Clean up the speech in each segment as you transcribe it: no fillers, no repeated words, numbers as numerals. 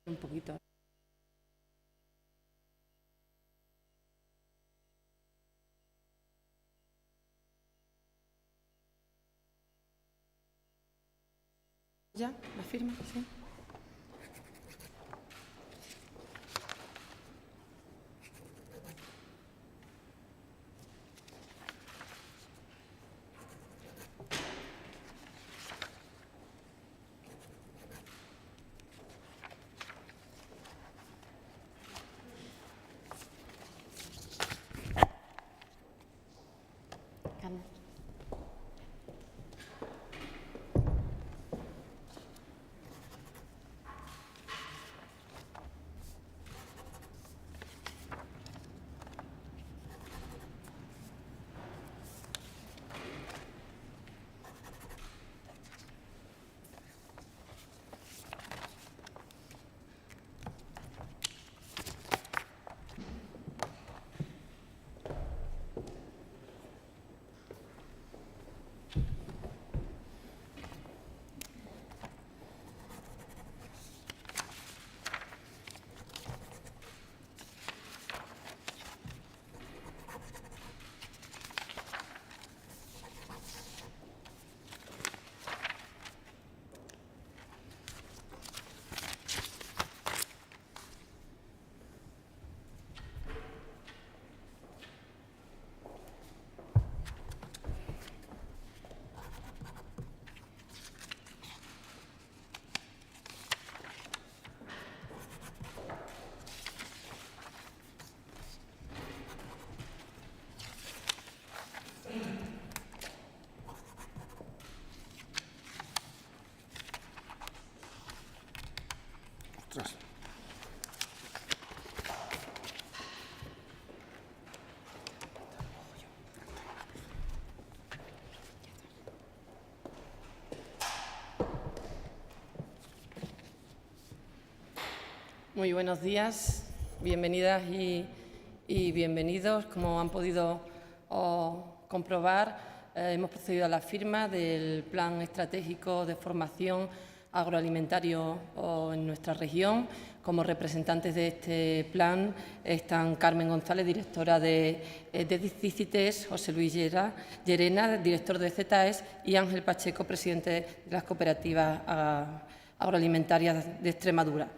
Un poquito. ¿Ya? ¿La firma? Sí. Carmen. Ostras. Muy buenos días, bienvenidas y bienvenidos. Como han podido comprobar, hemos procedido a la firma del Plan Estratégico de Formación Agroalimentario en nuestra región. Como representantes de este plan están Carmen González, directora de CITES, José Luis Llerena, director de CETAES, y Ángel Pacheco, presidente de las cooperativas agroalimentarias de Extremadura.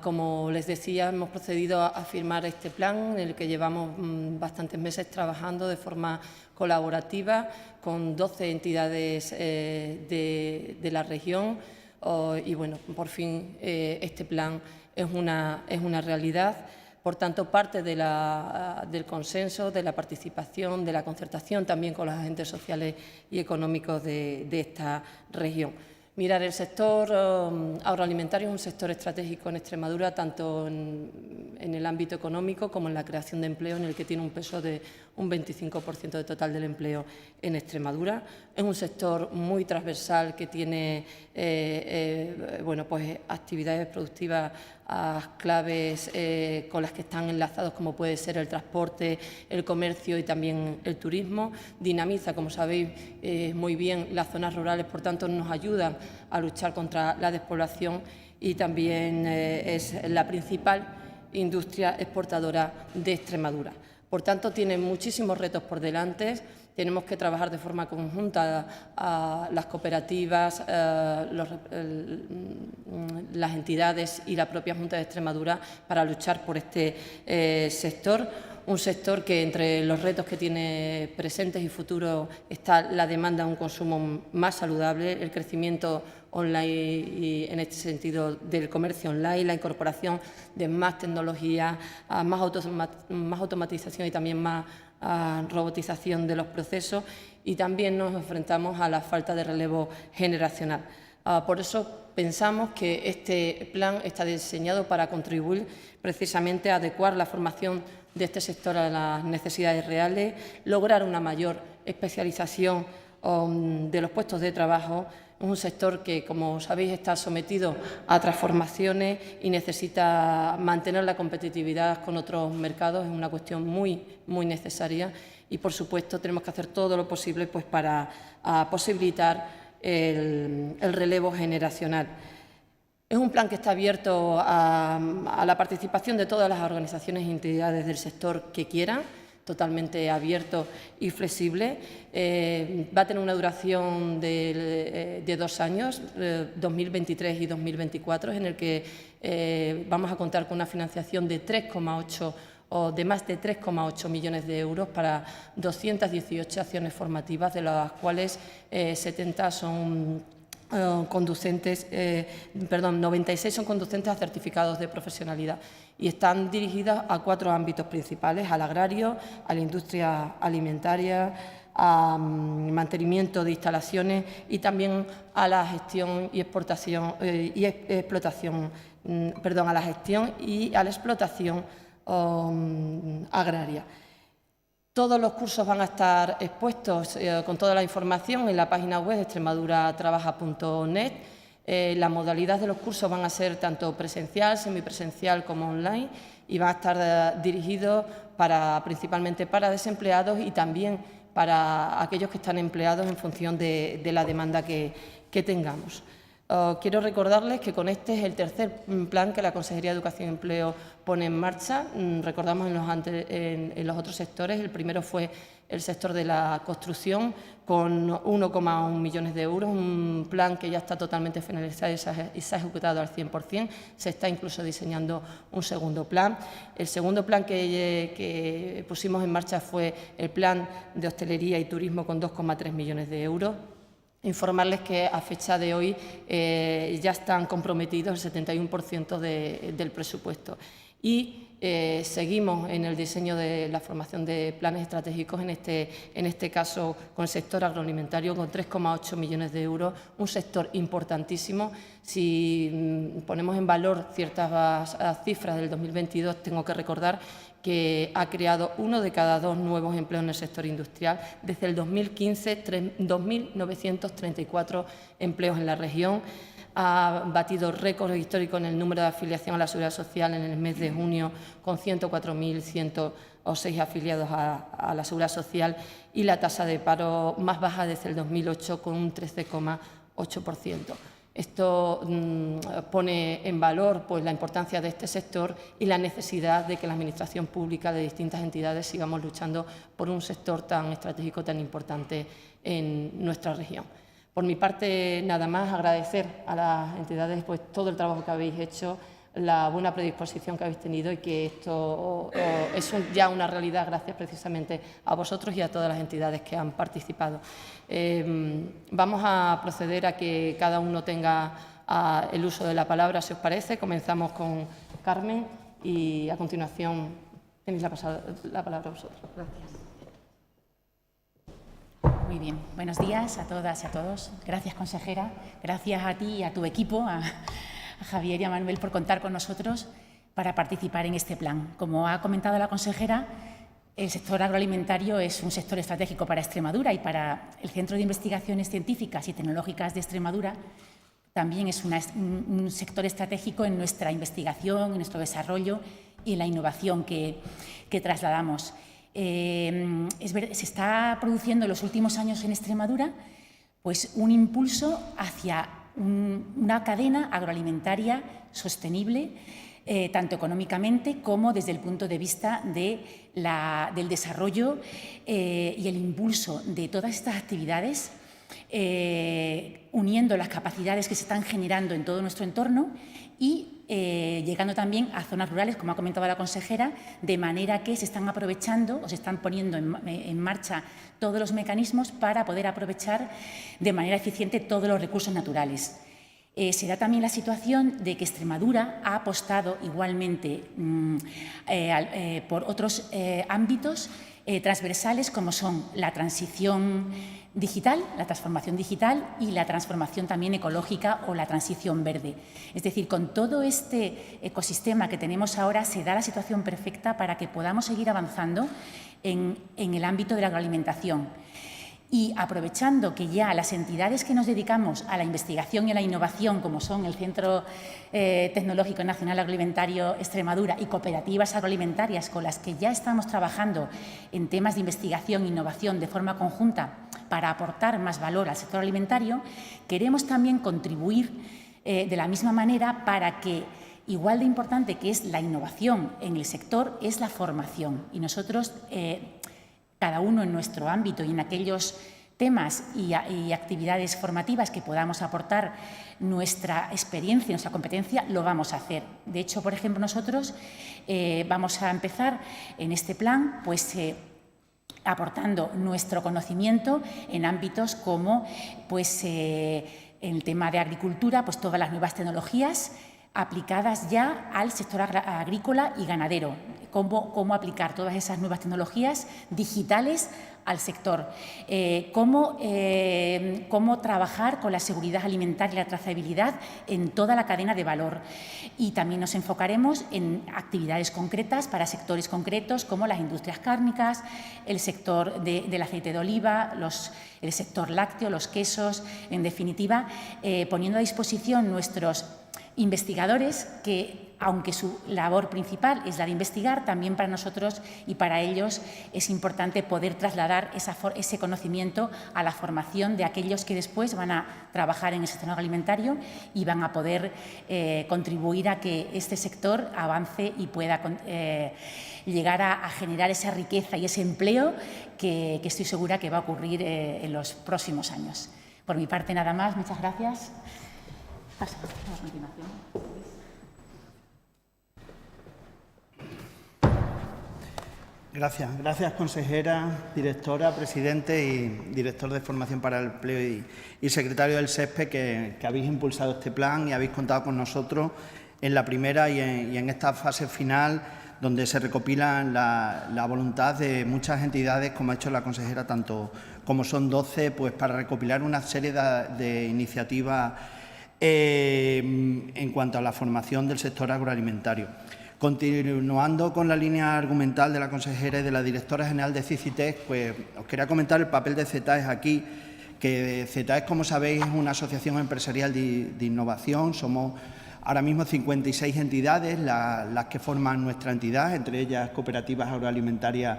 Como les decía, hemos procedido a firmar este plan en el que llevamos bastantes meses trabajando de forma colaborativa con 12 entidades de la región y, bueno, por fin este plan es una realidad. Por tanto, parte del consenso, de la participación, de la concertación también con los agentes sociales y económicos de esta región. Mirar, el sector agroalimentario es un sector estratégico en Extremadura, tanto en el ámbito económico como en la creación de empleo, en el que tiene un peso de un 25% del total del empleo en Extremadura. Es un sector muy transversal que tiene bueno, pues, actividades productivas claves con las que están enlazados, como puede ser el transporte, el comercio y también el turismo. Dinamiza, como sabéis muy bien, las zonas rurales, por tanto nos ayudan a luchar contra la despoblación y también es la principal industria exportadora de Extremadura. Por tanto, tiene muchísimos retos por delante. Tenemos que trabajar de forma conjunta a las cooperativas, las entidades y la propia Junta de Extremadura para luchar por este sector. Un sector que, entre los retos que tiene presentes y futuros, está la demanda de un consumo más saludable, el crecimiento online y, en este sentido, del comercio online, la incorporación de más tecnología, más automatización y también más robotización de los procesos, y también nos enfrentamos a la falta de relevo generacional. Por eso pensamos que este plan está diseñado para contribuir precisamente a adecuar la formación de este sector a las necesidades reales, lograr una mayor especialización de los puestos de trabajo. Es un sector que, como sabéis, está sometido a transformaciones y necesita mantener la competitividad con otros mercados. Es una cuestión muy necesaria y, por supuesto, tenemos que hacer todo lo posible pues, para posibilitar el relevo generacional. Es Es un plan que está abierto a la participación de todas las organizaciones e entidades del sector que quieran, totalmente abierto y flexible. Va a tener una duración de 2 años, 2023 y 2024, en el que vamos a contar con una financiación de más de 3,8 millones de euros para 218 acciones formativas, de las cuales 70 son 96 son conducentes a certificados de profesionalidad y están dirigidas a 4 ámbitos principales: al agrario, a la industria alimentaria, a mantenimiento de instalaciones y también a la gestión y explotación agraria. Todos los cursos van a estar expuestos con toda la información en la página web extremaduratrabaja.net. La modalidad de los cursos van a ser tanto presencial, semipresencial como online, y van a estar dirigidos principalmente para desempleados y también para aquellos que están empleados en función de la demanda que tengamos. Quiero recordarles que con este es el tercer plan que la Consejería de Educación y Empleo pone en marcha. Recordamos en los otros sectores. El primero fue el sector de la construcción, con 1,1 millones de euros, un plan que ya está totalmente finalizado y se ha ejecutado al 100%. Se está incluso diseñando un segundo plan. El segundo plan que pusimos en marcha fue el plan de hostelería y turismo, con 2,3 millones de euros. Informarles que a fecha de hoy ya están comprometidos el 71% del presupuesto. Y seguimos en el diseño de la formación de planes estratégicos, en este caso con el sector agroalimentario, con 3,8 millones de euros, un sector importantísimo. Si ponemos en valor ciertas cifras del 2022, tengo que recordar que ha creado 1 de cada 2 nuevos empleos en el sector industrial. Desde el 2015, 2.934 empleos en la región. Ha batido récord histórico en el número de afiliación a la Seguridad Social en el mes de junio, con 104.106 afiliados a la Seguridad Social, y la tasa de paro más baja desde el 2008, con un 13,8%. Esto pone en valor la importancia de este sector y la necesidad de que la Administración pública de distintas entidades sigamos luchando por un sector tan estratégico, tan importante en nuestra región. Por mi parte, nada más, agradecer a las entidades todo el trabajo que habéis hecho, la buena predisposición que habéis tenido, y que esto es ya una realidad gracias precisamente a vosotros y a todas las entidades que han participado. Vamos a proceder a que cada uno tenga el uso de la palabra, si os parece. Comenzamos con Carmen y a continuación tenéis la palabra vosotros. Gracias. Muy bien. Buenos días a todas y a todos. Gracias, consejera. Gracias a ti y a tu equipo, a Javier y a Manuel, por contar con nosotros para participar en este plan. Como ha comentado la consejera, el sector agroalimentario es un sector estratégico para Extremadura y para el Centro de Investigaciones Científicas y Tecnológicas de Extremadura. También es un sector estratégico en nuestra investigación, en nuestro desarrollo y en la innovación que trasladamos. Se está produciendo en los últimos años en Extremadura pues, un impulso hacia una cadena agroalimentaria sostenible, tanto económicamente como desde el punto de vista del desarrollo y el impulso de todas estas actividades, uniendo las capacidades que se están generando en todo nuestro entorno y llegando también a zonas rurales, como ha comentado la consejera, de manera que se están aprovechando o se están poniendo en marcha todos los mecanismos para poder aprovechar de manera eficiente todos los recursos naturales. Se da también la situación de que Extremadura ha apostado igualmente por otros ámbitos transversales, como son la transición digital, la transformación digital y la transformación también ecológica o la transición verde. Es decir, con todo este ecosistema que tenemos ahora se da la situación perfecta para que podamos seguir avanzando en el ámbito de la agroalimentación. Y aprovechando que ya las entidades que nos dedicamos a la investigación y a la innovación, como son el Centro Tecnológico Nacional Agroalimentario Extremadura y cooperativas agroalimentarias con las que ya estamos trabajando en temas de investigación e innovación de forma conjunta para aportar más valor al sector alimentario, queremos también contribuir de la misma manera para que, igual de importante que es la innovación en el sector, es la formación. Y nosotros, cada uno en nuestro ámbito y en aquellos temas y actividades formativas que podamos aportar nuestra experiencia, nuestra competencia, lo vamos a hacer. De hecho, por ejemplo, nosotros vamos a empezar en este plan aportando nuestro conocimiento en ámbitos como el tema de agricultura, todas las nuevas tecnologías aplicadas ya al sector agrícola y ganadero, cómo aplicar todas esas nuevas tecnologías digitales al sector, cómo trabajar con la seguridad alimentaria y la trazabilidad en toda la cadena de valor. Y también nos enfocaremos en actividades concretas para sectores concretos como las industrias cárnicas, el sector del aceite de oliva, el sector lácteo, los quesos, en definitiva, poniendo a disposición nuestros investigadores que, aunque su labor principal es la de investigar, también para nosotros y para ellos es importante poder trasladar ese conocimiento a la formación de aquellos que después van a trabajar en el sector agroalimentario y van a poder contribuir a que este sector avance y pueda llegar a generar esa riqueza y ese empleo que estoy segura que va a ocurrir en los próximos años. Por mi parte, nada más. Muchas gracias. Paso a continuación. Gracias, consejera, directora, presidente y director de Formación para el Empleo y secretario del SESPE, que habéis impulsado este plan y habéis contado con nosotros en la primera y en esta fase final, donde se recopilan la voluntad de muchas entidades, como ha hecho la consejera, tanto como son 12, para recopilar una serie de iniciativas en cuanto a la formación del sector agroalimentario. Continuando con la línea argumental de la consejera y de la directora general de CICITES, os quería comentar el papel de CETAES aquí, que CETAES, como sabéis, es una asociación empresarial de innovación. Somos ahora mismo 56 entidades las que forman nuestra entidad, entre ellas Cooperativas Agroalimentarias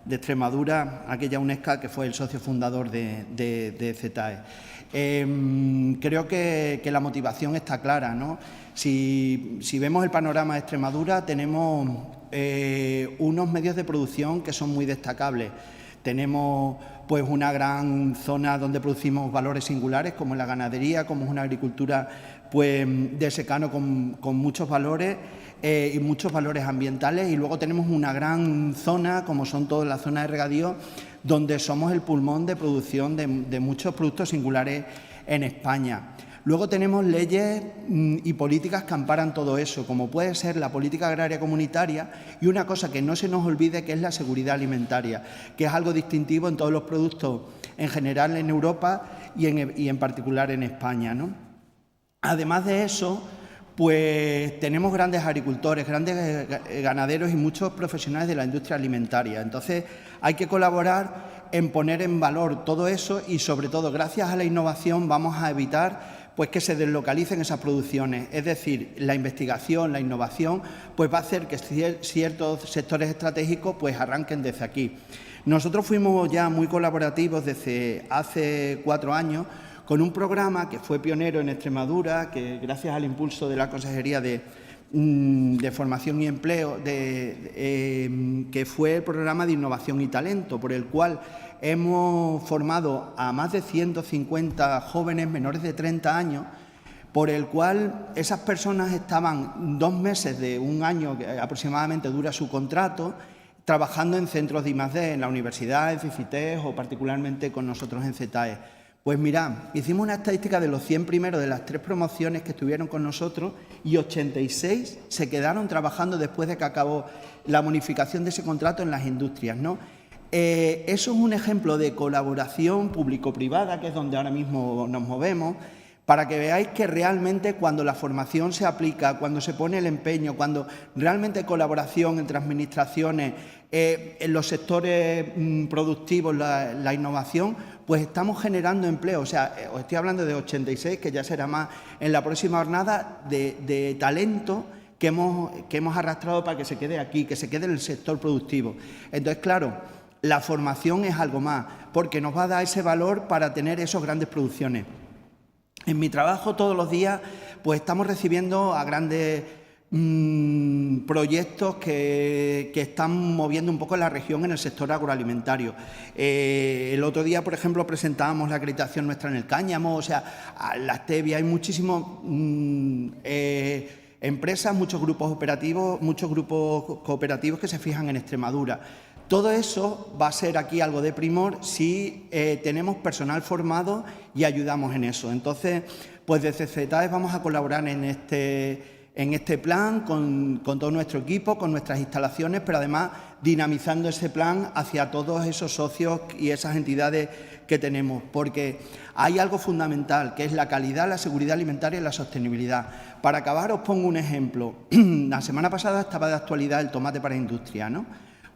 de Extremadura, aquella UNESCA que fue el socio fundador de CETAES. Creo que la motivación está clara, ¿no? Si vemos el panorama de Extremadura, tenemos unos medios de producción que son muy destacables. Tenemos una gran zona donde producimos valores singulares, como la ganadería, como es una agricultura de secano con muchos valores y muchos valores ambientales. Y luego tenemos una gran zona, como son todas las zonas de regadío, donde somos el pulmón de producción de muchos productos singulares en España. Luego tenemos leyes y políticas que amparan todo eso, como puede ser la política agraria comunitaria y una cosa que no se nos olvide, que es la seguridad alimentaria, que es algo distintivo en todos los productos en general en Europa y en particular en España, ¿no? Además de eso, tenemos grandes agricultores, grandes ganaderos y muchos profesionales de la industria alimentaria. Entonces, hay que colaborar en poner en valor todo eso y, sobre todo, gracias a la innovación, vamos a evitar que se deslocalicen esas producciones. Es decir, la investigación, la innovación, va a hacer que ciertos sectores estratégicos arranquen desde aquí. Nosotros fuimos ya muy colaborativos desde hace 4 años con un programa que fue pionero en Extremadura, que gracias al impulso de la Consejería de Formación y Empleo, que fue el programa de Innovación y Talento, por el cual hemos formado a más de 150 jóvenes menores de 30 años, por el cual esas personas estaban 2 meses de un año, que aproximadamente dura su contrato, trabajando en centros de I+D, en la universidad, en CICITES o particularmente con nosotros en CETAES. Pues mirad, hicimos una estadística de los 100 primeros de las 3 promociones que estuvieron con nosotros y 86 se quedaron trabajando después de que acabó la bonificación de ese contrato en las industrias, ¿no? Eso es un ejemplo de colaboración público-privada, que es donde ahora mismo nos movemos, para que veáis que realmente cuando la formación se aplica, cuando se pone el empeño, cuando realmente hay colaboración entre administraciones, en los sectores productivos, la innovación, estamos generando empleo. O sea, os estoy hablando de 86, que ya será más en la próxima jornada, de talento que hemos arrastrado para que se quede aquí, que se quede en el sector productivo. Entonces, claro, la formación es algo más, porque nos va a dar ese valor para tener esas grandes producciones. En mi trabajo todos los días pues estamos recibiendo a grandes proyectos que están moviendo un poco la región en el sector agroalimentario. El otro día, por ejemplo, presentábamos la acreditación nuestra en el cáñamo, o sea, la stevia, hay muchísimos empresas, muchos grupos cooperativos que se fijan en Extremadura. Todo eso va a ser aquí algo de primor si tenemos personal formado y ayudamos en eso. Entonces, pues desde CETAES vamos a colaborar en este plan con todo nuestro equipo, con nuestras instalaciones, pero además dinamizando ese plan hacia todos esos socios y esas entidades que tenemos, porque hay algo fundamental, que es la calidad, la seguridad alimentaria y la sostenibilidad. Para acabar, os pongo un ejemplo. La semana pasada estaba de actualidad el tomate para industria, ¿no?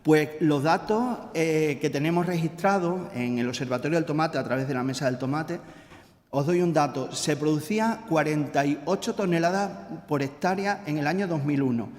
Pues los datos que tenemos registrados en el Observatorio del Tomate a través de la Mesa del Tomate, os doy un dato, se producía 48 toneladas por hectárea en el año 2001.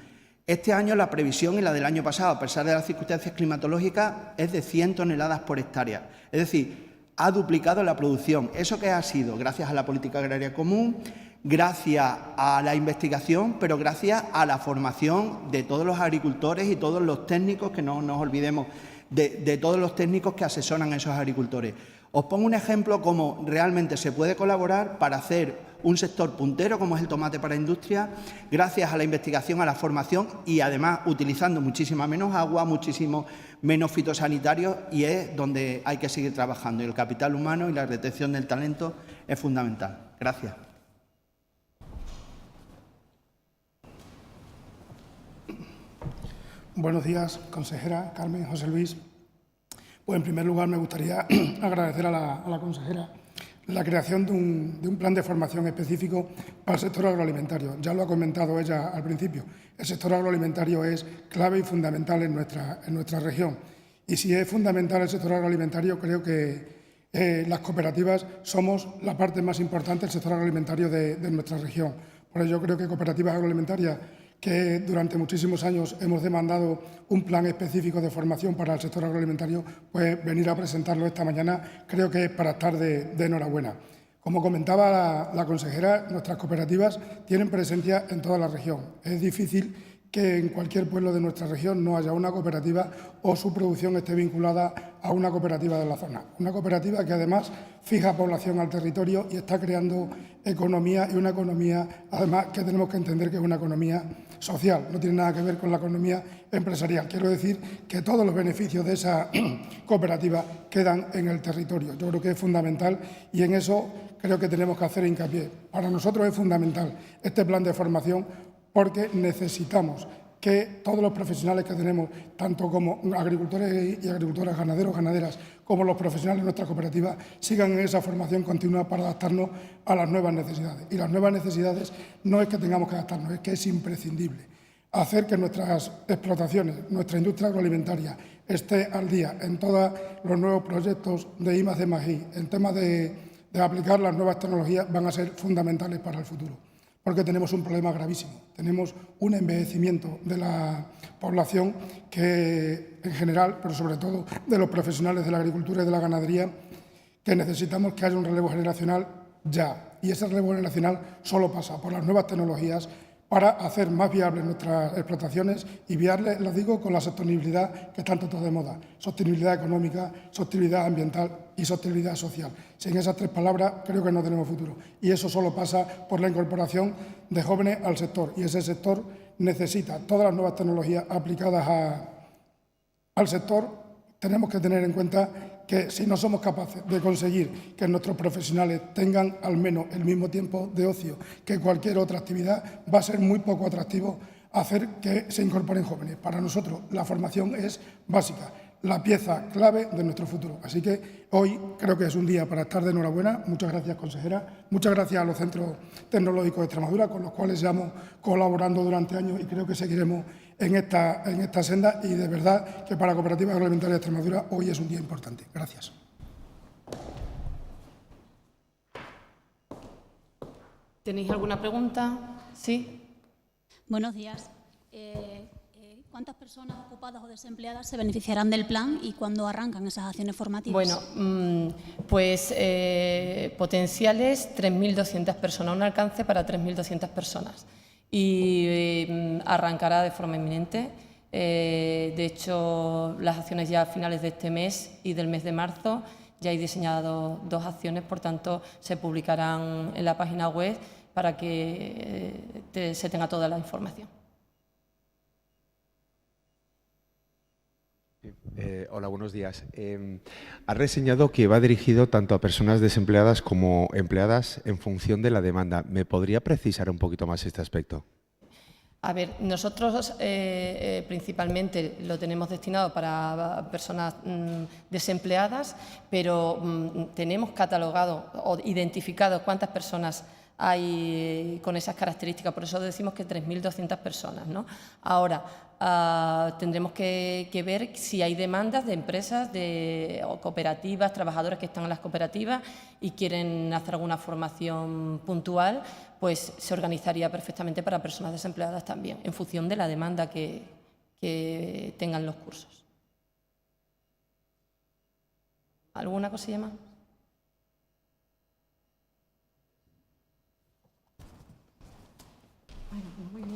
Este año la previsión y la del año pasado, a pesar de las circunstancias climatológicas, es de 100 toneladas por hectárea. Es decir, ha duplicado la producción. ¿Eso qué ha sido? Gracias a la política agraria común, gracias a la investigación, pero gracias a la formación de todos los agricultores y todos los técnicos, que no nos olvidemos de todos los técnicos que asesoran a esos agricultores. Os pongo un ejemplo cómo realmente se puede colaborar para hacer un sector puntero como es el tomate para industria, gracias a la investigación, a la formación y además utilizando muchísima menos agua, muchísimo menos fitosanitarios, y es donde hay que seguir trabajando. Y el capital humano y la retención del talento es fundamental. Gracias. Buenos días, consejera Carmen, José Luis. Pues en primer lugar me gustaría agradecer a la consejera la creación de un plan de formación específico para el sector agroalimentario. Ya lo ha comentado ella al principio. El sector agroalimentario es clave y fundamental en nuestra región. Y si es fundamental el sector agroalimentario, creo que las cooperativas somos la parte más importante del sector agroalimentario de nuestra región. Por ello creo que cooperativas agroalimentarias que durante muchísimos años hemos demandado un plan específico de formación para el sector agroalimentario, pues venir a presentarlo esta mañana creo que es para estar de enhorabuena. Como comentaba la consejera, nuestras cooperativas tienen presencia en toda la región. Es difícil que en cualquier pueblo de nuestra región no haya una cooperativa o su producción esté vinculada a una cooperativa de la zona. Una cooperativa que además fija población al territorio y está creando economía, y una economía además que tenemos que entender que es una economía social, no tiene nada que ver con la economía empresarial. Quiero decir que todos los beneficios de esa cooperativa quedan en el territorio. Yo creo que es fundamental y en eso creo que tenemos que hacer hincapié. Para nosotros es fundamental este plan de formación porque necesitamos que todos los profesionales que tenemos, tanto como agricultores y agricultoras, ganaderos, ganaderas, como los profesionales de nuestra cooperativa, sigan en esa formación continua para adaptarnos a las nuevas necesidades. Y las nuevas necesidades no es que tengamos que adaptarnos, es que es imprescindible hacer que nuestras explotaciones, nuestra industria agroalimentaria, esté al día en todos los nuevos proyectos de I+D+I, en temas de aplicar las nuevas tecnologías, van a ser fundamentales para el futuro. Porque tenemos un problema gravísimo. Tenemos un envejecimiento de la población que, en general, pero sobre todo de los profesionales de la agricultura y de la ganadería, que necesitamos que haya un relevo generacional ya. Y ese relevo generacional solo pasa por las nuevas tecnologías para hacer más viables nuestras explotaciones y viables, lo digo, con la sostenibilidad que tanto está de moda. Sostenibilidad económica, sostenibilidad ambiental y sostenibilidad social. Sin esas tres palabras creo que no tenemos futuro. Y eso solo pasa por la incorporación de jóvenes al sector. Y ese sector necesita todas las nuevas tecnologías aplicadas al sector. Tenemos que tener en cuenta que si no somos capaces de conseguir que nuestros profesionales tengan al menos el mismo tiempo de ocio que cualquier otra actividad, va a ser muy poco atractivo hacer que se incorporen jóvenes. Para nosotros la formación es básica, la pieza clave de nuestro futuro. Así que hoy creo que es un día para estar de enhorabuena. Muchas gracias, consejera. Muchas gracias a los centros tecnológicos de Extremadura, con los cuales llevamos colaborando durante años y creo que seguiremos en esta senda, y de verdad que para la Cooperativa Agroalimentaria de Extremadura hoy es un día importante. Gracias. ¿Tenéis alguna pregunta? Sí. Buenos días. ¿Cuántas personas ocupadas o desempleadas se beneficiarán del plan y cuándo arrancan esas acciones formativas? Bueno, pues potenciales 3.200 personas, un alcance para 3.200 personas y arrancará de forma inminente. De hecho, las acciones ya a finales de este mes y del mes de marzo ya hay diseñado 2 acciones, por tanto se publicarán en la página web para que se tenga toda la información. Hola, buenos días. Ha reseñado que va dirigido tanto a personas desempleadas como empleadas en función de la demanda. ¿Me podría precisar un poquito más este aspecto? A ver, nosotros principalmente lo tenemos destinado para personas desempleadas, pero tenemos catalogado o identificado cuántas personas hay con esas características, por eso decimos que 3.200 personas, ¿no? Ahora, tendremos que ver si hay demandas de empresas o cooperativas, trabajadores que están en las cooperativas y quieren hacer alguna formación puntual, pues se organizaría perfectamente para personas desempleadas también, en función de la demanda que tengan los cursos. ¿Alguna cosilla más? Muy bien.